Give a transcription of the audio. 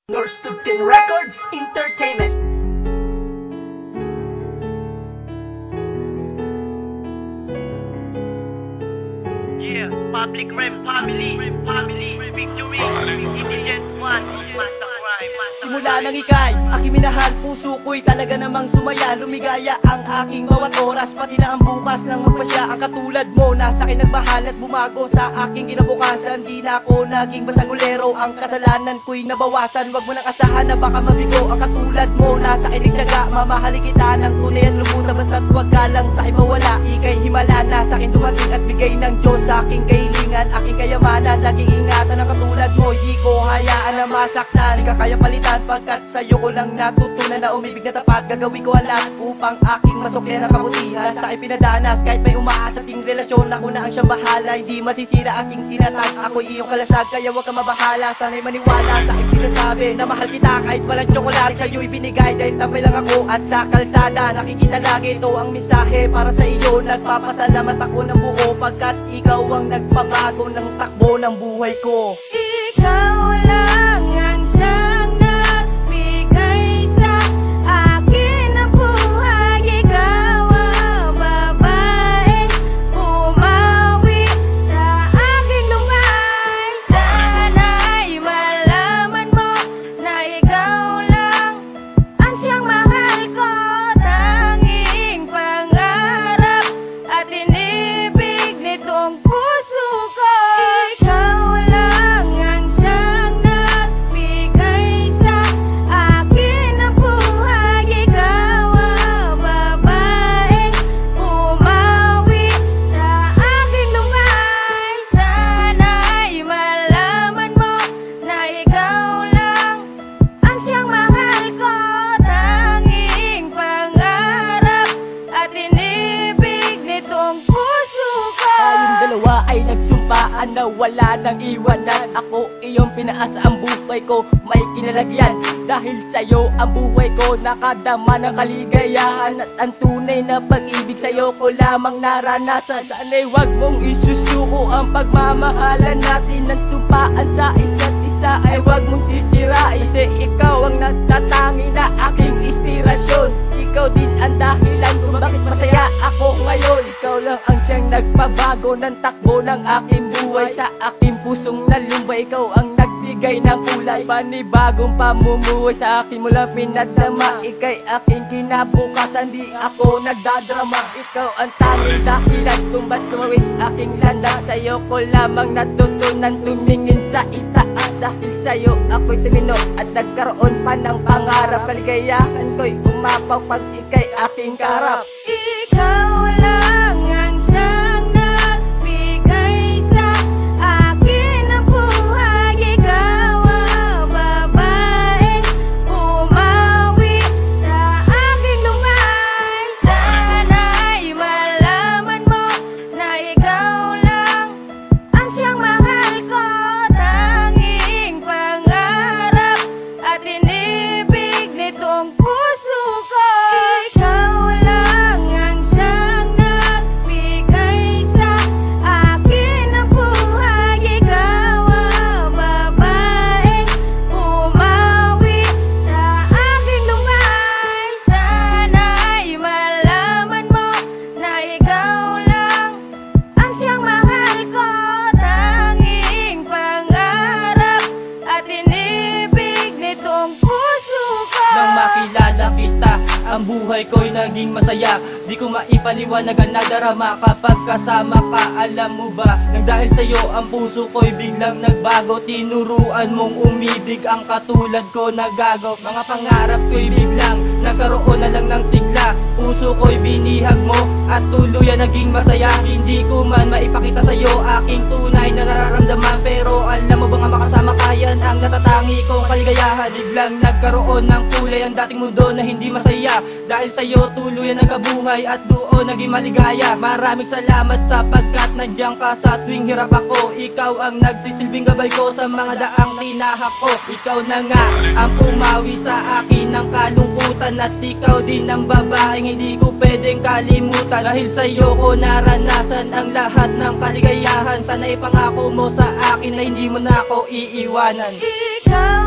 Norstubkin Records Entertainment. Yeah, Public Rem Family, Victory, Indigent One, Master Crime, Simula ng ikay, aking minahal, puso ko'y talaga namang sumaya. Lumigaya ang aking bawat oras, pati na ang bukas ng magpasya. Ang katulad mo, nasa akin nagmahal at bumago sa aking kinabukasan. Di na ako naging basagulero, ang kasalanan ko'y nabawasan. Wag mo nang asahan na baka mabigo. Ang katulad mo, nasa akin nagtyaga, mamahalin kita ng tunay at lumusa. Basta't wag ka lang sa akin mawala, ikay himala na sa akin dumating at bigay ng Diyos sa aking kahilingan, aking kayamanan. Laging ingatan ang katulad mo, di ko hayaan na masaktan. Di ka kaya palitan pagkat sa'yo ko lang natutunan na umibig na tapat. Gagawin ko ang lahat upang aking masuklihan ang kabutihan sa aking pinadanas. Kahit may umaas sa ating relasyon, ako na ang siyang bahala. Hindi masisira aking tinatag, ako'y iyong kalasag. Kaya wag ka mabahala, sana'y maniwala sa aking sinasabi na mahal kita kahit walang tsokolate sa'yo ibinigay. Dahil tambay lang ako at sa kalsada nakikita lagi ito ang mensahe para sa iyo. Nagpapasalamat ako ng buo pagkat ikaw ang nagpabago ng takbo ng buhay ko. Ikaw lang ang siyang nagbigay sa akin ng buhay. Ikaw ang babaeng pumawi sa aking lumbay. Sana'y malaman mo na ikaw lang ang siyang mahal ko. Tanging pangarap at inibig nitong puso ko. Ikaw lang ang siyang nagbigay sa akin ng buhay. Ikaw ang babaeng pumawi sa aking lumbay. Sana'y malaman mo na ikaw lang ang siyang mahal ko. Tanging pangarap at inibig nitong puso ko. Tayong dalawa ay nagsumpaan na wala nang iwanan. Ako iyong pinaasa ang buhay ko, may kinalagyan. Dahil sa'yo ang buhay ko nakadama ng kaligayahan. At ang tunay na pag-ibig sa'yo ko lamang naranasan. Sana'y wag mong isusuko ang pagmamahalan natin. Ang sumpaan sa isa't isa ay wag mong sisirain. Kasi ikaw ang natatangi na aking inspirasyon. Ikaw din ang dahilan kung bakit masaya ako ngayon. Ikaw lang ang siyang nagpabago ng takbo ng aking buhay. Sa aking pusong nalumbay, ikaw ang nagbigay ng kulay. Panibagong pamumuhay sa akin mo lang pinadama. Ika'y aking kinabukasan, di ako nagdadrama. Ikaw ang tanging dahilan kung ba't tumawid aking landas. Sa'yo ko lamang natutunan tumingin sa itaas. Dahil sa'yo ako'y tumino at nagkaroon pa ng pangarap. Kaligayahan ko'y umapaw pag ika'y aking karap. Ikaw lang ang siyang nagbigay sa akin ng buhay. Ikaw ang babaeng pumawi sa aking lumbay. Sana'y malaman mo na ikaw lang ang siyang mahal ko. Tanging pangarap at inibig nitong puso ko. Ikaw lang ang siyang nagbigay sa akin ng buhay. Ikaw ang babaeng pumawi sa aking lumbay. Sana'y malaman mo na ikaw lang ang siyang mahal ko. Tanging pangarap at inibig nitong puso ko. Nang makilala kita, ang buhay ko'y naging masaya. Di ko maipaliwanag ang nadarama kapag kasama ka. Alam mo ba, nang dahil sa'yo ang puso ko'y biglang nagbago. Tinuruan mong umibig ang katulad ko nagago. Mga pangarap ko'y biglang nagkaroon na lang ng sigla. Puso ko'y binihag mo at tuluyan naging masaya. Hindi ko man maipakita sa'yo aking tunay na nararamdaman. Pero alam mo ba nga makasama ka, yan ang natatangi kong kaligayahan. Biglang nagkaroon ng kulay ang dating mundo na hindi masaya. Dahil sa'yo tuluyan nagkabuhay at doon naging maligaya. Maraming salamat sapagkat nandiyan ka sa tuwing hirap ako. Ikaw ang nagsisilbing gabay ko sa mga daang tinahak ko. Ikaw na nga ang pumawi sa akin ng kalungkutan. At ikaw din ang babaeng hindi ko pwedeng kalimutan. Dahil sa'yo ko naranasan ang lahat ng kaligayahan. Sana ipangako mo sa akin na hindi mo na ako iiwanan. Ikaw